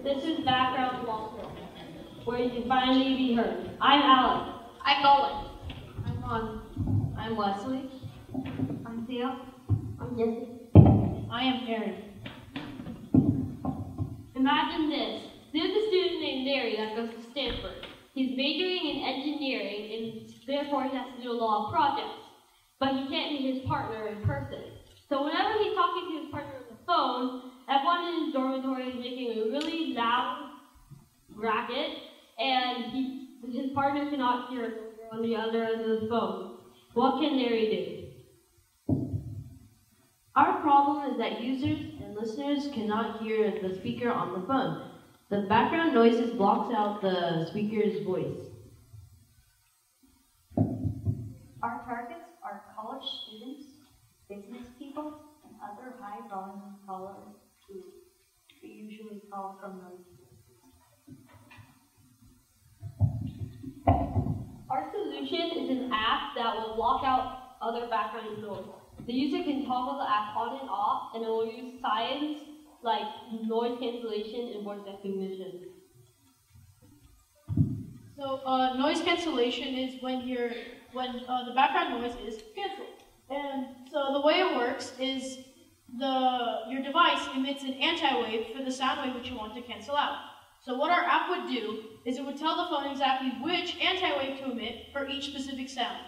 This is background walkthrough, where you can finally be heard. I'm Alex. I'm Nolan. I'm Juan. I'm Wesley. I'm Theo. I'm Jesse. I am Aaron. Imagine this. There's a student named Larry that goes to Stanford. He's majoring in engineering, and therefore he has to do a lot of projects. But he can't meet his partner in person. So whenever he's talking to his partner on the phone, everyone in his dormitory is making a really loud racket, and his partner cannot hear it on the other end of the phone. What can Larry do? Our problem is that users and listeners cannot hear the speaker on the phone. The background noises blocks out the speaker's voice. Our targets are college students, business people, and other high-volume callers who we usually call from noise. Our solution is an app that will block out other background noise. The user can toggle the app on and off, and it will use science like noise cancellation and voice recognition. So noise cancellation is when the background noise is canceled. And so the way it works is your device emits an anti-wave for the sound wave which you want to cancel out. So what our app would do is it would tell the phone exactly which anti-wave to emit for each specific sound.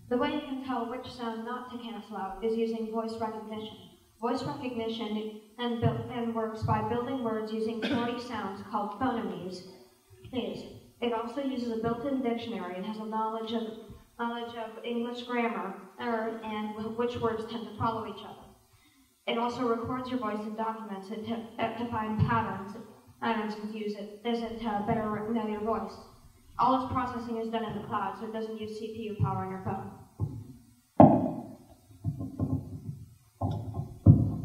The way you can tell which sound not to cancel out is using voice recognition. Voice recognition works by building words using 40 sounds called phonemes. It also uses a built-in dictionary and has a knowledge of English grammar and which words tend to follow each other. It also records your voice and documents it to find patterns and use it to better know your voice. All its processing is done in the cloud, so it doesn't use CPU power on your phone.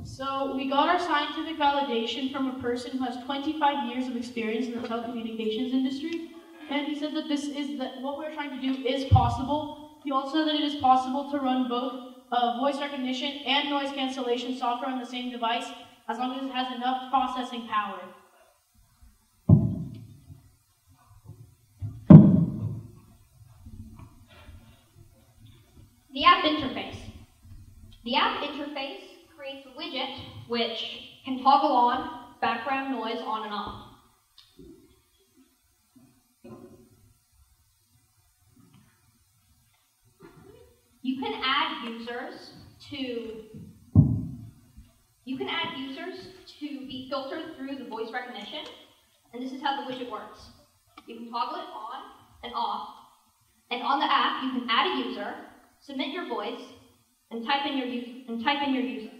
So we got our scientific validation from a person who has 25 years of experience in the telecommunications industry, and he said that what we're trying to do is possible. He also said that it is possible to run both voice recognition and noise cancellation software on the same device, as long as it has enough processing power. The app interface. The app interface creates a widget which can toggle on background noise on and off. You can add users to be filtered through the voice recognition, and this is how the widget works. You can toggle it on and off, and on the app you can add a user, submit your voice, and type in your user.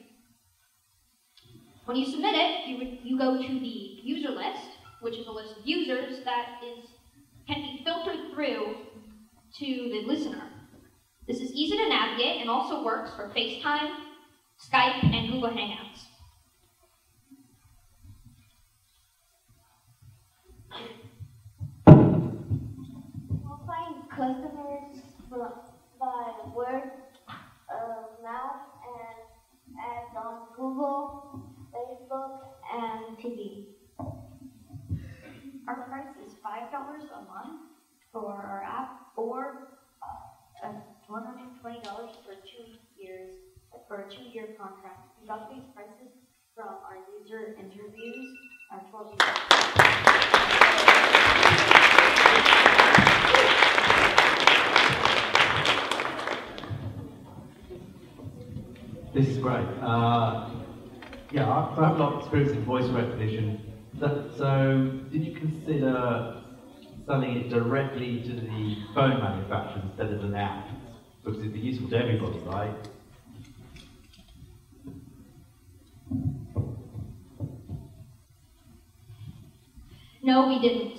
When you submit it, you go to the user list, which is a list of users that can be filtered through to the listener. This is easy to navigate and also works for FaceTime, Skype, and Google Hangouts. We'll find customers by word of mouth and ads on Google, Facebook, and TV. Our price is $5 a month for our app, or $120 for 2 years for a 2-year contract. We got these prices from our user interviews. I told you. This is great. Yeah, I have a lot of experience in voice recognition. So, did you consider selling it directly to the phone manufacturer instead of an app? Because it'd be useful to everybody, right? No, we didn't.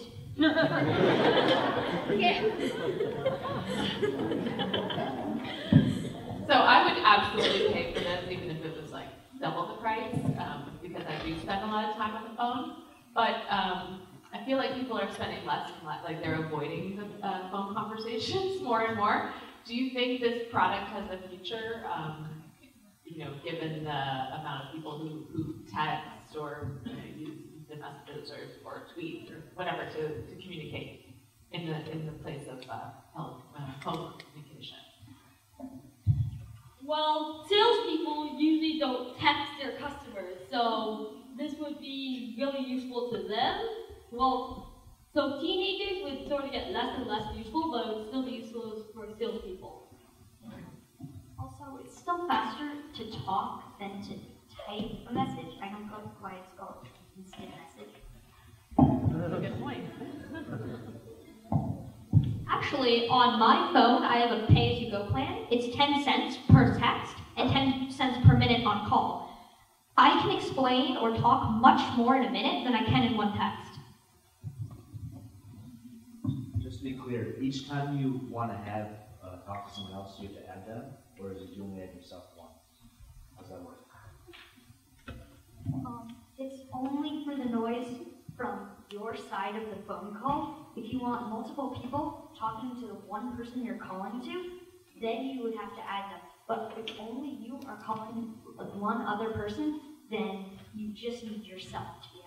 So I would absolutely pay for this, even if it was like double the price, because I do spend a lot of time on the phone. But I feel like people are spending less and less, like they're avoiding the phone conversations more and more. Do you think this product has a future? given the amount of people who text or use instant messages or tweet or whatever to communicate in the place of phone communication. Well, salespeople usually don't text their customers, so this would be really useful to them. Well, so teenagers would sort of get less and less useful, but it would still be useful for salespeople. Also, it's still faster to talk than to type a message. I don't know why it's called instant message. That's a good point. Actually, on my phone, I have a pay-as-you-go plan. It's 10 cents per text and 10 cents per minute on call. I can explain or talk much more in a minute than I can in one text. Just to be clear, each time you want to have talk to someone else, you have to add them, or is it you only add yourself once? How does that work? It's only for the noise from your side of the phone call. If you want multiple people talking to the one person you're calling to, then you would have to add them. But if only you are calling one other person, then you just need yourself to be